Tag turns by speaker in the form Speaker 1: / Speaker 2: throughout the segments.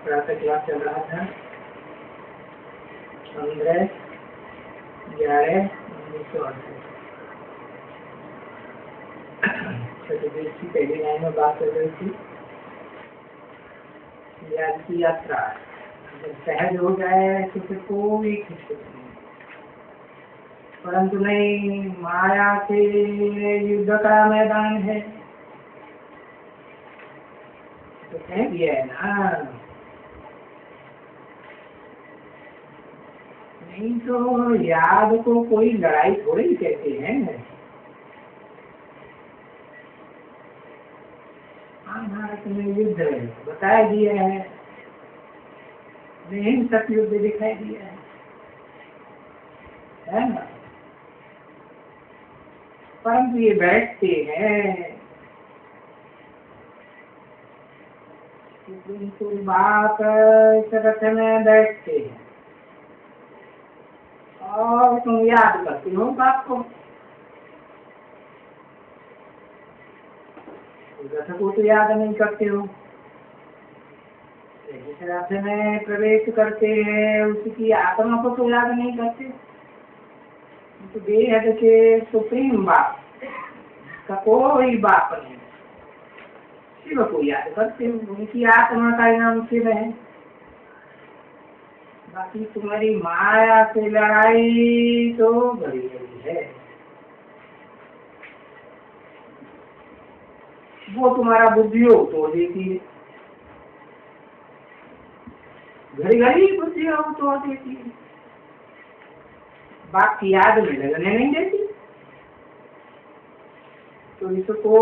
Speaker 1: प्रातः क्लास चल रहा था 15/11/1968। चतुर्वेद की पहली लाइन में बात कर रही थी याद की यात्रा जब सहज हो जाए तो फिर कोई खिचखिच नहीं, परंतु नहीं, माया से युद्ध का मैदान है तो कह दिया है ना। नहीं तो याद को कोई लड़ाई थोड़ी कहते हैं। महाभारत में युद्ध बताया दिया है, हिंसक युद्ध दिखाई दिया है ना। परंतु ये बैठते हैं कोई बात रथ में बैठते हैं और तुम याद करते हो बात को, रथ को तो याद नहीं करते हो। जिस रथ में प्रवेश करते हैं उसकी आत्मा को तो याद नहीं करते। तो बेहद के सुप्रीम बाप का कोई बाप नहीं, शिव को याद करते हो, उनकी आत्मा का नाम शिव है। बाकी तुम्हारी माया से लड़ाई तो बड़ी बड़ी है, वो तुम्हारा बुद्धियो तो देती है, घड़ी घड़ी बुद्धियो तो देती है, बात की याद में लगने नहीं देती। तो इसको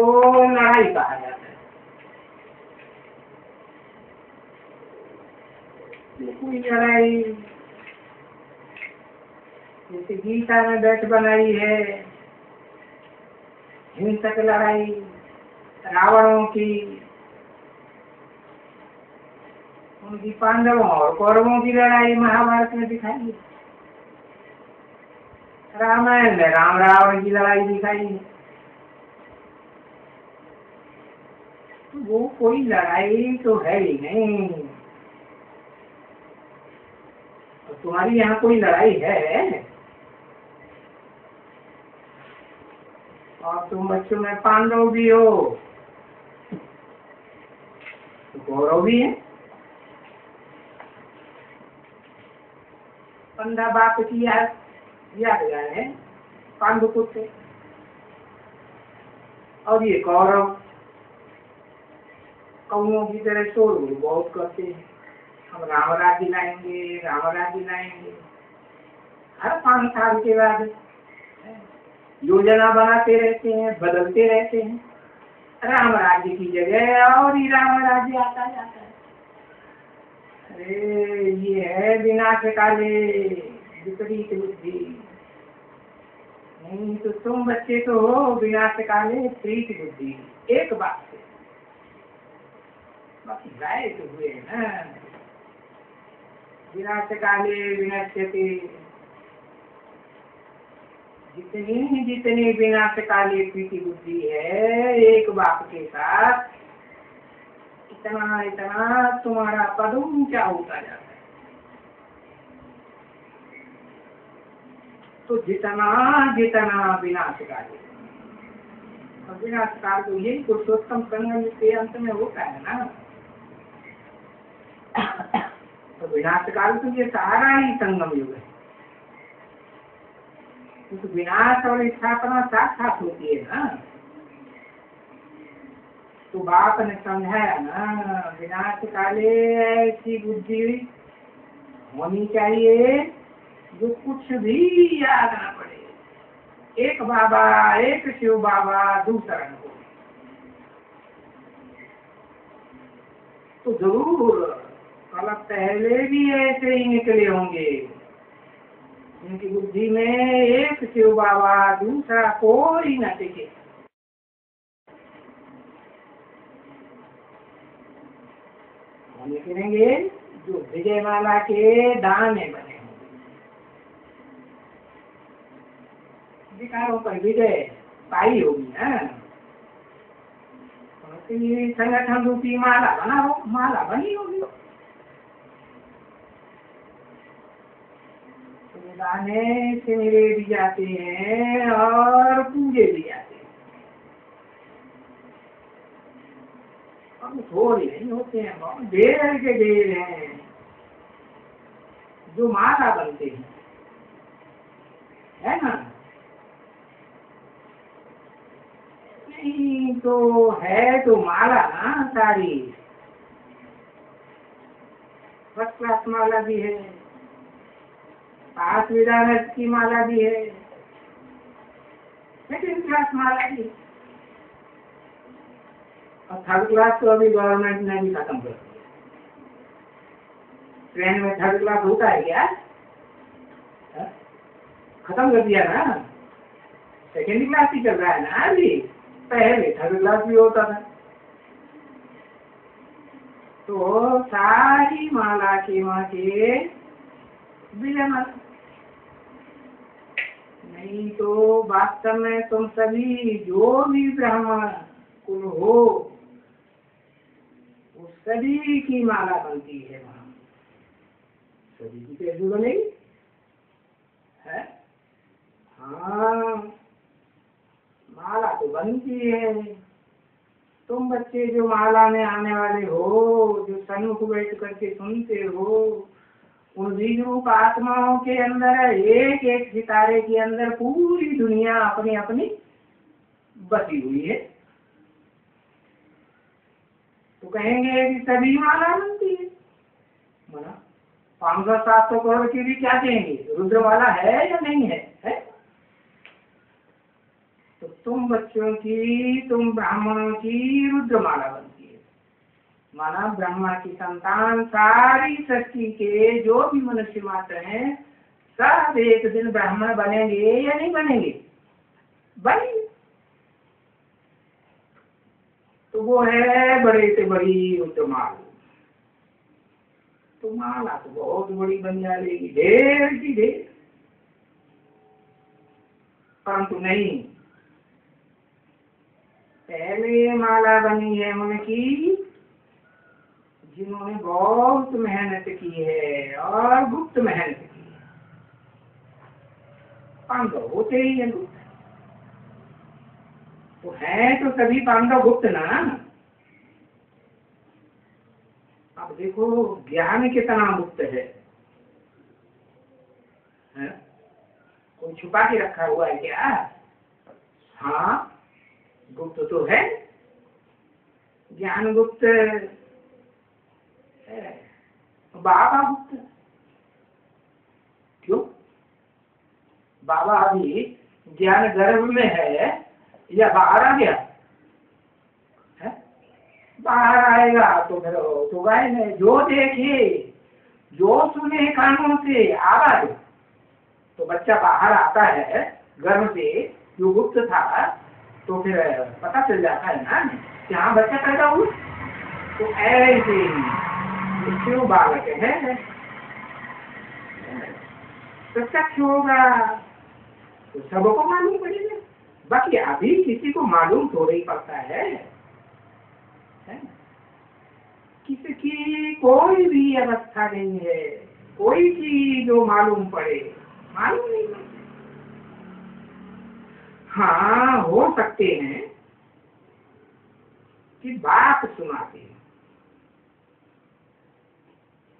Speaker 1: लड़ाई कहा जाता है। कोई लड़ाई जैसे गीता में बैठ बनाई है, हिंसक लड़ाई रावणों की, उनकी पांडवों और कौरवों की लड़ाई महाभारत में दिखाई है। रामायण में राम रावण की लड़ाई दिखाई है। वो कोई लड़ाई तो है ही नहीं। तो तुम्हारी यहाँ कोई लड़ाई है और तुम बच्चों में पांडव भी हो तो कौरव भी है। पंडा बाप की याद है पांडुपुत्र, और ये कौरव कौओं की तरह शोर बहुत करते हैं, हम राम राज्य लाएंगे, राम राज्य लाएंगे। हर 5 साल के बाद योजना बनाते रहते हैं, बदलते रहते हैं, राम राज्य की जगह और ही राम राज्य आता जाता है। अरे ये है विनाश काले विपरीत बुद्धि। नहीं तो तुम बच्चे तो हो विनाश काले प्रीत बुद्धि, एक बात से बाकी गाय तो हुए ना। विनाश काले विनश्यते, जितनी विनाश काले प्रीति बुद्धि है एक बाप के साथ, इतना इतना तुम्हारा पद ऊंचा होता जाता है। तो जितना जितना विनाश काले, और विनाश काल तो यही पुरुषोत्तम संगम के अंत में होता है ना। तो विनाश काल तो ये सारा ही संगम युग है। तो विनाश और स्थापना साथ साथ होती है ना। तो बाप ने समझाया ना, विनाश काले ऐसी बुद्धि होनी चाहिए जो कुछ भी याद न पड़े। एक बाबा, एक शिव बाबा, दूसरा को तो जरूर कल पहले भी ऐसे ही निकले होंगे। उनकी बुद्धि में एक शिव बाबा, दूसरा कोई न टिके। हम निकलेंगे जो विजयमाला के दाने बने होंगे, विकारों पर विजय पाई होगी ना। तो संगठन रूपी माला बनी होगी। तो विनाश काल तो ये सारा ही संगम युग है। तो विनाश काल तो ये सारा ही संगम युग है। तो जितना जितना विनाश काले प्रीति बुद्धि है एक बाप के साथ, इतना इतना तुम्हारा पद ऊंचा होता जाता है। तो दाने सिमरे भी जाते हैं और पूजे भी जाते हैं। अब थोड़े नहीं होते हैं, बहुत ढेर के ढेर हैं जो माला बनते हैं, है ना। नहीं तो है तो माला ना सारी, फर्स्ट क्लास माला भी है, पास विदारत की माला भी है, सेकेंड क्लास माला भी है, और थर्ड क्लास तो अभी गवर्नमेंट ने भी खत्म कर दिया। ट्रेन में थर्ड क्लास होता है क्या? खत्म कर दिया ना, सेकेंड क्लास ही चल रहा है ना अभी, पहले थर्ड क्लास भी होता था। तो सारी माला के वहां के विजय माला, नहीं तो वास्तव में तुम सभी जो भी ब्राह्मण कुल हो वो सभी की माला बनती है वहां, सभी की कैसे बनेगी है? हाँ माला तो बनती है। तुम बच्चे जो माला में आने वाले हो, जो सन्मुख बैठ करके सुनते हो, उन बीज रूप आत्माओं के अंदर एक एक सितारे के अंदर पूरी दुनिया अपनी अपनी बसी हुई है। तो कहेंगे कि सभी माला बनती है, माना 500-700 करोड़ की भी क्या कहेंगे, रुद्रमाला है या नहीं है, है? तो तुम बच्चों की, तुम ब्राह्मणों की रुद्रमाला बनती है, माना ब्रह्मा की संतान सारी सृष्टि के जो भी मनुष्य मात्र हैं सब एक दिन ब्राह्मण बनेंगे या नहीं बनेंगे? बनेंगे। तो वो है बड़े से बड़ी रुद्रमाला। तो माला तो बहुत बड़ी बन जाएगी, ढेर की ढेर, परंतु नहीं, पहले माला बनी है उनकी जिन्होंने बहुत मेहनत की है और गुप्त मेहनत की है। पांडव होते ही है गुप्त, तो है तो सभी पांडव गुप्त ना। अब देखो ज्ञान कितना गुप्त है? कोई छुपा के रखा हुआ है क्या? हाँ गुप्त तो है, ज्ञान गुप्त है, बाबा गुप्त। क्यों? बाबा अभी ज्ञान गर्भ में है या बाहर आ गया है? बाहर आएगा तो फिर तो गायब है। जो देखे जो सुने कानों से आवाज, तो बच्चा बाहर आता है गर्भ से, जो गुप्त था, तो फिर पता चल जाता है ना कि हाँ बच्चा पैदा हुआ। तो ऐसे ही शिव बालक है, प्रत्यक्ष होगा तो सबको मालूम पड़ेगा, बाकी अभी किसी को मालूम थोड़ा ही पड़ता है? किसी की कोई भी अवस्था नहीं है, कोई चीज जो मालूम पड़े, मालूम नहीं पड़ता। हाँ हो सकते हैं कि बात सुनाते हैं,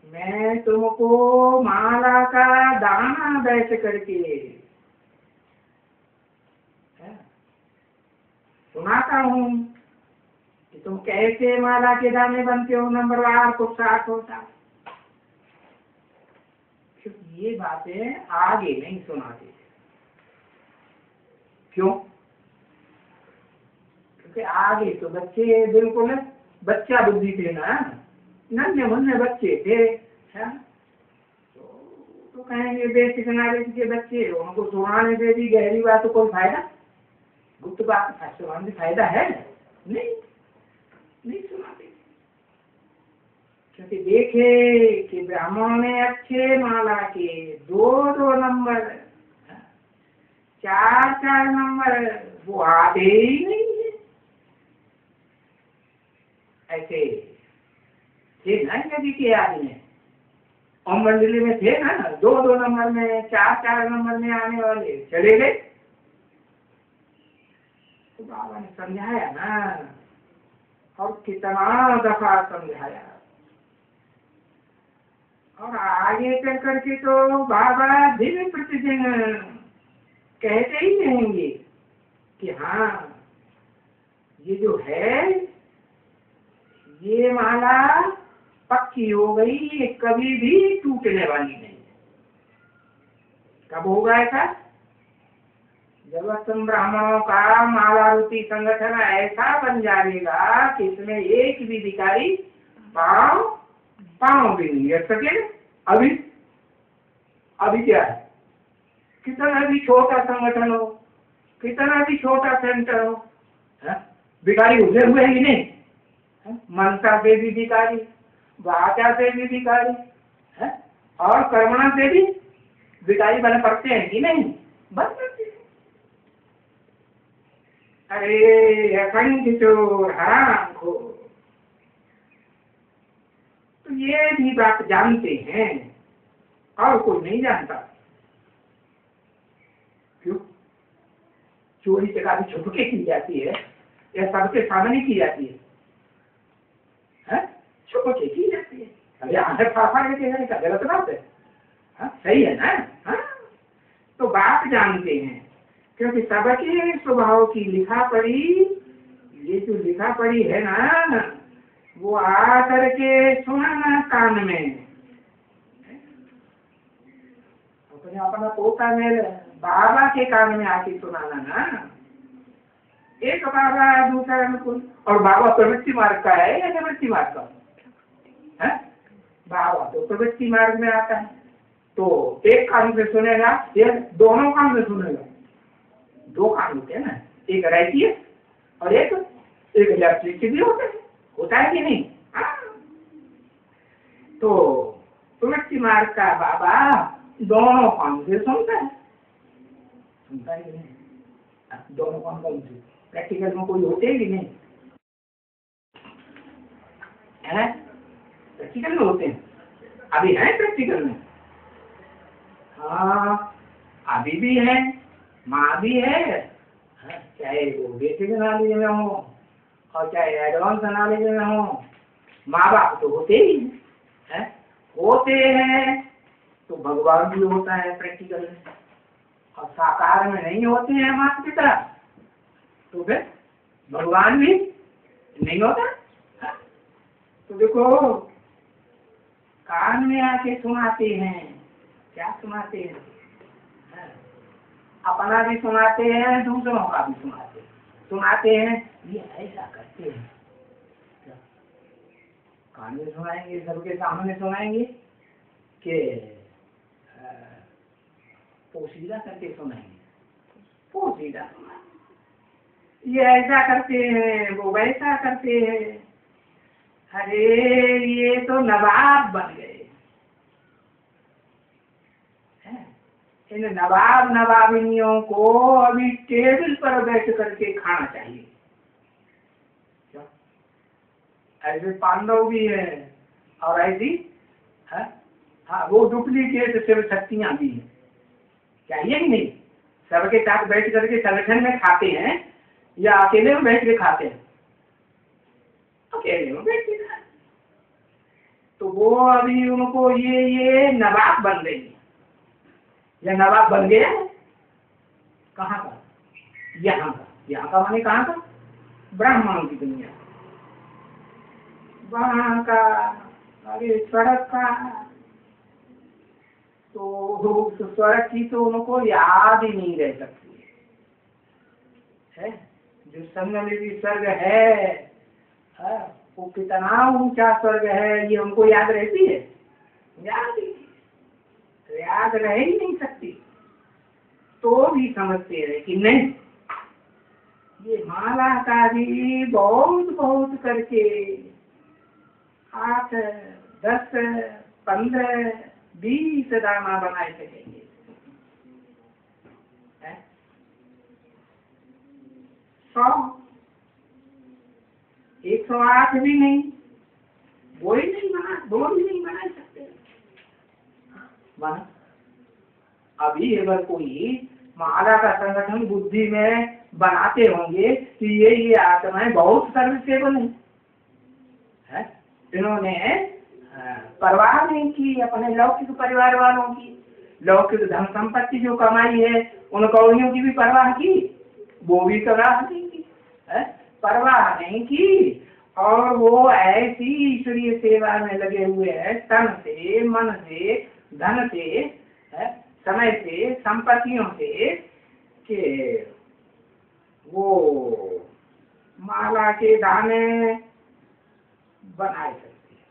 Speaker 1: मैं तुमको माला का दाना बैठ करके सुनाता हूँ कि तुम कैसे माला के दाने बनते हो, नंबरवार को 60 होता। ये बातें आगे नहीं सुनाते। क्यों? क्योंकि आगे तो बच्चे बिल्कुल बच्चा बुद्धि थे ना, नन्हे मुन्ने बच्चे थे, तो कहेंगे बेसिक नॉलेज के बच्चे, उनको सुनाने से भी गहरी बात कोई फायदा, गुप्त बात सुनाने से फायदा है नहीं सुनाते। क्योंकि देखे कि ब्राह्मणों ने अच्छे माला के 2-2 नंबर, 4-4 नंबर वो आते ही नहीं है। ऐसे थे ना यदि के आदमी, और मंडली में थे ना, 2-2 नंबर में, 4-4 नंबर में आने वाले चले गए। तो बाबा ने समझाया ना, और कितना दफा समझाया। और आगे चल करके तो बाबा दिन प्रतिदिन कहते ही रहेंगे कि हाँ, ये जो है ये माला पक्की हो गई, ये कभी भी टूटने वाली नहीं है। कब होगा ऐसा? जब तुम ब्राह्मणों का माला रूपी संगठन ऐसा बन जाएगा कि इसमें एक भी भिखारी पाँव भी नहीं रख सके। अभी क्या है, कितना भी छोटा संगठन हो, कितना भी छोटा सेंटर हो, भिखारी उधर हुए ही नहीं। मनसा से भी भिखारी, वाचा से भी भिखारी, और कर्मणा से भी भिखारी बन पड़ते हैं कि नहीं? बन पड़ते हैं। अरे अखंड चोर हराम खो, तो ये भी बात जानते हैं और कोई नहीं जानता। क्यों? चोरी चकारी छुप के की जाती है या सबके सामने की जाती है? छुप के की जाती है। अरे आंखें फाफा के कहने का गलत बात है। सही है ना? तो बात जानते हैं, क्योंकि सबके स्वभाव की लिखा पढ़ी, ये जो लिखा पढ़ी है ना, वो आ करके सुनाना कान में। अपने अपना पोता में बाबा के कान में आके सुनाना ना। एक बाबा दूसरा अनुकूल, और बाबा प्रवृत्ति मार्ग का है या निवृत्ति मार्ग का है? बाबा तो प्रवृत्ति मार्ग में आता है, तो एक कान से सुनेगा या दोनों कान से सुनेगा? 2 कान होते हैं ना, एक राइट है और एक लेफ्ट भी होता है कि नहीं? तो प्रवृत्ति मार्ग का बाबा दोनों कान से सुनता है कि नहीं? दोनों कान से प्रैक्टिकल में कोई होते ही नहीं है? प्रैक्टिकल में होते हैं, अभी है प्रैक्टिकल में। हाँ, अभी भी है, माँ भी है, चाहे वो बेसिक एनालिसिस में हो और चाहे एडवांस एनालिसिस में हो, माँ बाप तो होते ही हैं। होते हैं तो भगवान भी होता है प्रैक्टिकल में, और साकार में नहीं होते हैं माता पिता तो फिर भगवान भी नहीं होता। तो देखो, कान में आके सुनाते हैं, क्या सुनाते हैं? अपना भी सुनाते हैं, दूसरों का भी सुनाते हैं। ये ऐसा करते हैं, कान में सुनाएंगे, सबके सामने सुनाएंगे कि पोशीदा करके सुनाएंगे, पोशीदा ये ऐसा करते हैं, वो वैसा करते हैं। अरे ये तो नवाब बन गए। इन नवाब नवाबिनियों को अभी टेबल पर बैठ करके खाना चाहिए। ऐसे पांडव भी है और ऐसी हाँ वो डुप्लीकेट शिव शक्तियां भी हैं, चाहिए ही नहीं। सबके साथ बैठ करके संगठन में खाते हैं या अकेले में बैठ के खाते हैं? अकेले में बैठ के खाते। तो वो अभी उनको ये नवाब बन गई, या नवाब बन गया। कहाँ का? यहाँ का। यहाँ का माने कहाँ का? ब्राह्मणों की दुनिया, वहाँ का। अरे सड़क का तो स्वर्ग की तो उनको याद ही नहीं रह सकती है। जो संगमलिपि स्वर्ग है वो कितना ऊंचा स्वर्ग है, ये हमको याद रहती है? याद रह ही नहीं सकती। तो भी समझते हैं कि नहीं, ये माला का भी बहुत बहुत करके 8, 10, 15, 20 दाना बनाए सकेंगे। 100, 108 भी नहीं, वो भी नहीं बना सकते। माना अभी अगर कोई माला का संगठन बुद्धि में बनाते होंगे कि ये आत्माएं बहुत सर्विसेबल है? इन्होंने परवाह नहीं की अपने लौकिक परिवार वालों की, लौकिक धन संपत्ति जो कमाई है उन कौड़ियों की भी परवाह की, वो भी परवाह नहीं की, परवाह नहीं की, और वो ऐसी ईश्वरीय सेवा में लगे हुए हैं तन से, मन से, धन से, समय से, संपत्तियों से, कि वो माला के दाने बनाए सकते हैं।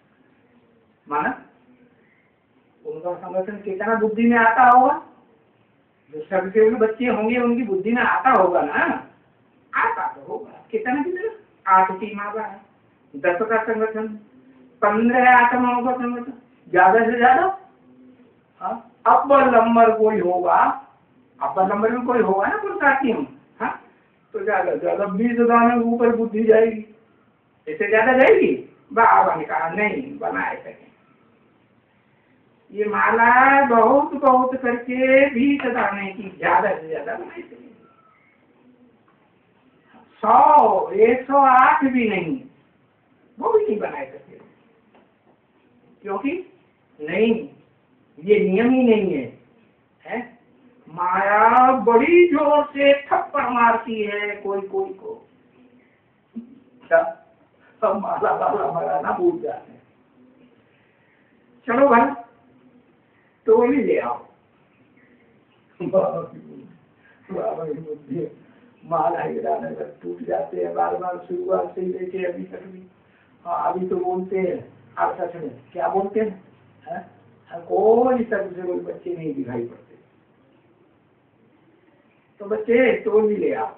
Speaker 1: माना उनका संगठन कितना बुद्धि में आता होगा, जो सबसे बच्चे होंगे उनकी बुद्धि में आता होगा ना, आता तो होगा। कितना 8 टीम आगा है, 10 का संगठन, 15 आत्माओं का संगठन, ज्यादा से ज्यादा। अब्बल नंबर कोई होगा, अब्बल नंबर में कोई होगा ना पुरुषार्थी में, तो ज्यादा ज्यादा 20 दाने ऊपर बुद्धि जाएगी, इससे ज्यादा जाएगी। बाबा ने कहा नहीं बनाए सके, ये माला बहुत बहुत करके 20 दाने की ज्यादा से ज्यादा बनाई सके, 100, 108 भी नहीं, वो भी नहीं बनाए सके, क्योंकि नहीं, ये नियम ही नहीं है? माया बड़ी जोर से थप्पड़ मारती है कोई कोई को, सब माला वाला मरा ना भूल जाते हैं। चलो भाई तो ही ले आओ, माला गिराने में टूट जाते हैं बार बार, शुरुआत से लेके अभी तक भी। अभी तो बोलते हैं, आप सच में क्या बोलते हैं? कोई सबसे कोई बच्चे नहीं दिखाई पड़ते, तो बच्चे तो भी ले आओ।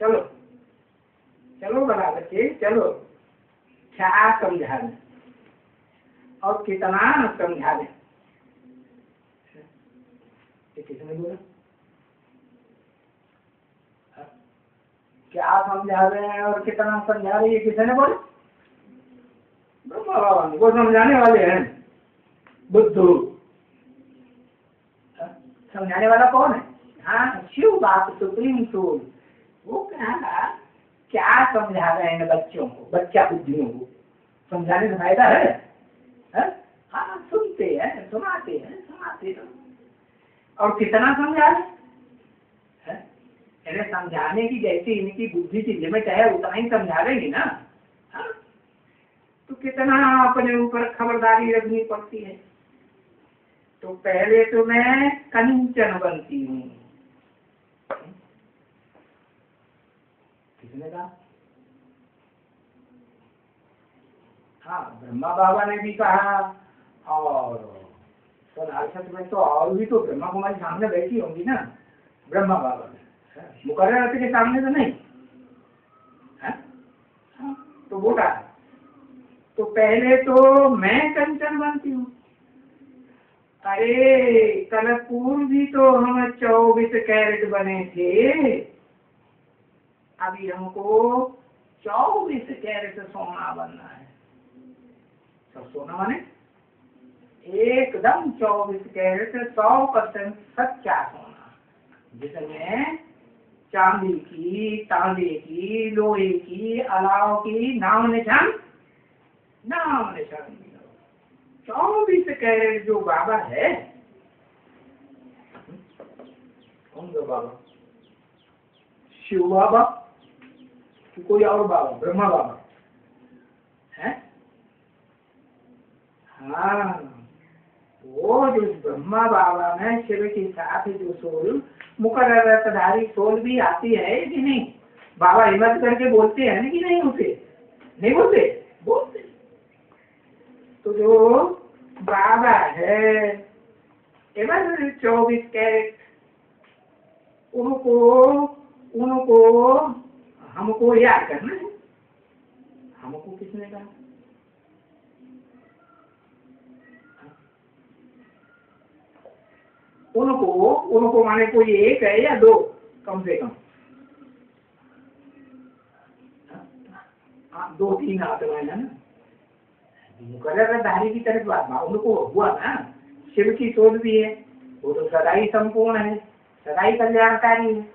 Speaker 1: चलो चलो बड़ा बच्चे, चलो क्या समझा दें और कितना समझा दें, किसने बोला? क्या समझा रहे हैं और कितना समझा रही है, किसने बोले? ब्रह्मा बाबा ने, वो समझाने वाले हैं, बुद्धू। समझाने वाला कौन है? हाँ, शिव बाप सुप्रीम सोल। वो क्या समझा रहे हैं बच्चों को, बच्चा बुद्धियों को? समझाने से फायदा है? हाँ, सुनते हैं, सुनाते हैं, और कितना समझा रहे? इन्हें समझाने की जैसी इनकी बुद्धि की लिमिट है उतना ही समझा देंगे ना। तो कितना अपने ऊपर खबरदारी रखनी पड़ती है। तो पहले तो मैं कंचन बनती हूँ। किसने कहा? हाँ, ब्रह्मा बाबा ने भी कहा, और सोनारसत में तो और भी तो ब्रह्मा कुमारी सामने बैठी होंगी ना, ब्रह्मा बाबा ने, मुकर्रर के सामने तो नहीं है? तो बोला, तो पहले तो मैं कंचन बनती हूँ। अरे कल पूर्व भी तो हम 24 कैरेट बने थे, अभी हमको 24 कैरेट सोना बनना है। तो सोना माने एकदम 24 कैरेट 100% सच्चा सोना, जिसमें चांदी की, तांबे की, लोहे की, अलाव की नाम निशान 24 कैरेट जो बाबा है। कौन सा बाबा? शिव बाबा कि कोई और बाबा? ब्रह्मा बाबा है? हाँ, वो जो ब्रह्मा बाबा में शिव के साथ जो सोल, मुकर्ररधारी सोल भी आती है कि नहीं? बाबा हिम्मत करके बोलते हैं ना कि नहीं? उसे नहीं बोलते? बोलते। तो जो बाबा है 24 कैरेट, उनको हमको याद करना है। हमको किसने कहा? उनको माने कोई एक है या दो? कम से कम 2-3 आत्माएं है ना। मुकर्रर धारी की तरफ उनको हुआ ना, शिव की शोध भी है, वो तो सदा ही संपूर्ण है, सदा ही कल्याणकारी है।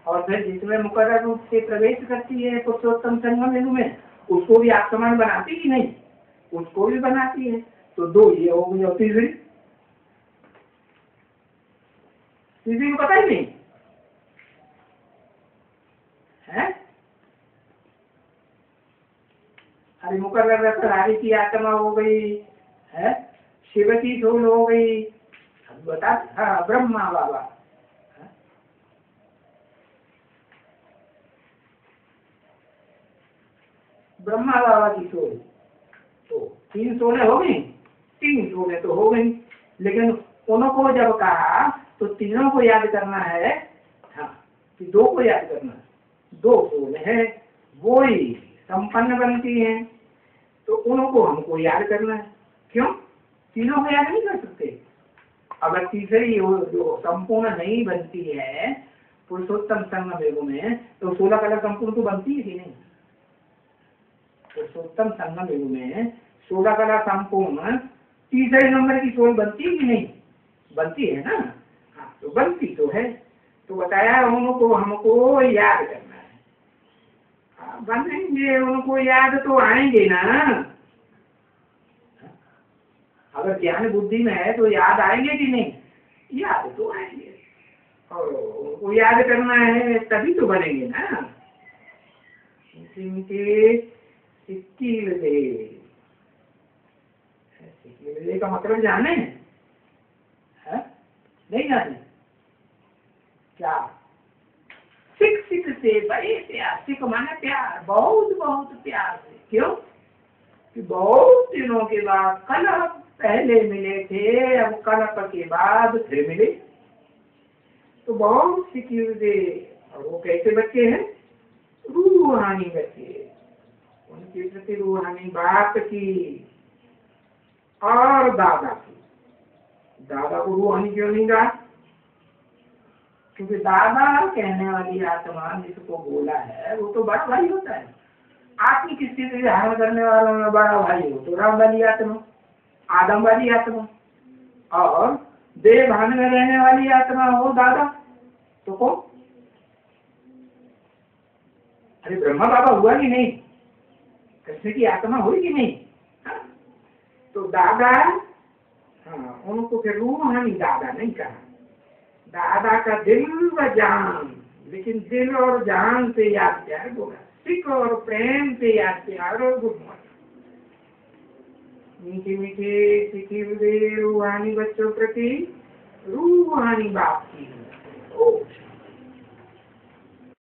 Speaker 1: और फिर जिसमें मुकर्रर रूप से प्रवेश करती है पुरुषोत्तम संगम बिंदु में, उसको भी आप समान बनाती कि नहीं? उसको भी बनाती है। तो दो ये हो गई, और तीसरी को पता ही नहीं है। अरे मुकर्रर प्रहारी की आत्मा हो गई है, शिव की सोल हो गई, बता। हाँ, ब्रह्मा बाबा, ब्रह्मा बाबा की सोल, तो 3 सोलें हो गई, 3 सोलें तो हो गई। लेकिन उनको जब कहा तो तीनों को याद करना है, हाँ, कि 2 को याद करना है, 2 सोल है, वो ही संपन्न बनती हैं, तो उनको हमको याद करना है। क्यों? तीनों को याद नहीं कर सकते। अगर तीसरी जो संपूर्ण नहीं बनती है पुरुषोत्तम संगम युग में, तो 16 कला संपूर्ण तो बनती है कि नहीं? पुरुषोत्तम संगम युग में 16 कला संपूर्ण तीसरे नंबर की सोल बनती है कि नहीं? बनती है ना। हाँ, तो बनती तो है, तो बताया उनको हमको याद करना है। हाँ, बनेंगे, उनको याद तो आएंगे ना। अगर ज्ञान बुद्धि में है तो याद आएंगे कि नहीं? याद तो आएंगे, और उनको याद करना है तभी तो बनेंगे ना। इनके सिक्किल दे का मतलब जाने है? नहीं जाने क्या? सिख सिख से बड़े प्यार, सिख माने प्यार, बहुत बहुत प्यार से। क्यों? कि बहुत दिनों के बाद, कल पहले मिले थे, अब कलप के बाद फिर मिले, तो बहुत सिक्योर दे। और वो कैसे बच्चे हैं? रूहानी बच्चे, उनके प्रति रूहानी बात की और दादा की। दादा को रूहानी क्यों नहीं कहा? क्योंकि दादा कहने वाली आत्मा जिसको बोला है वो तो बड़ा भाई होता है। आपकी किसी से धारण करने वालों में बड़ा भाई हो तो राम वाली आत्मा, आदम वाली आत्मा, और देह भान में रहने वाली आत्मा हो दादा, तो कौन? अरे ब्रह्मा बाबा हुआ कि नहीं? कृष्ण की आत्मा हुई कि नहीं? हाँ? तो दादा, हाँ, उनको फिर रूहानी दादा नहीं कहा। दादा का दिल व जान, लेकिन दिल और जान से याद प्यार बोला, सिख और प्रेम से याद प्यार और गुड मॉर्निंग। मीठे मीठे सिखी हुए रूहानी बच्चों प्रति रूहानी बाप की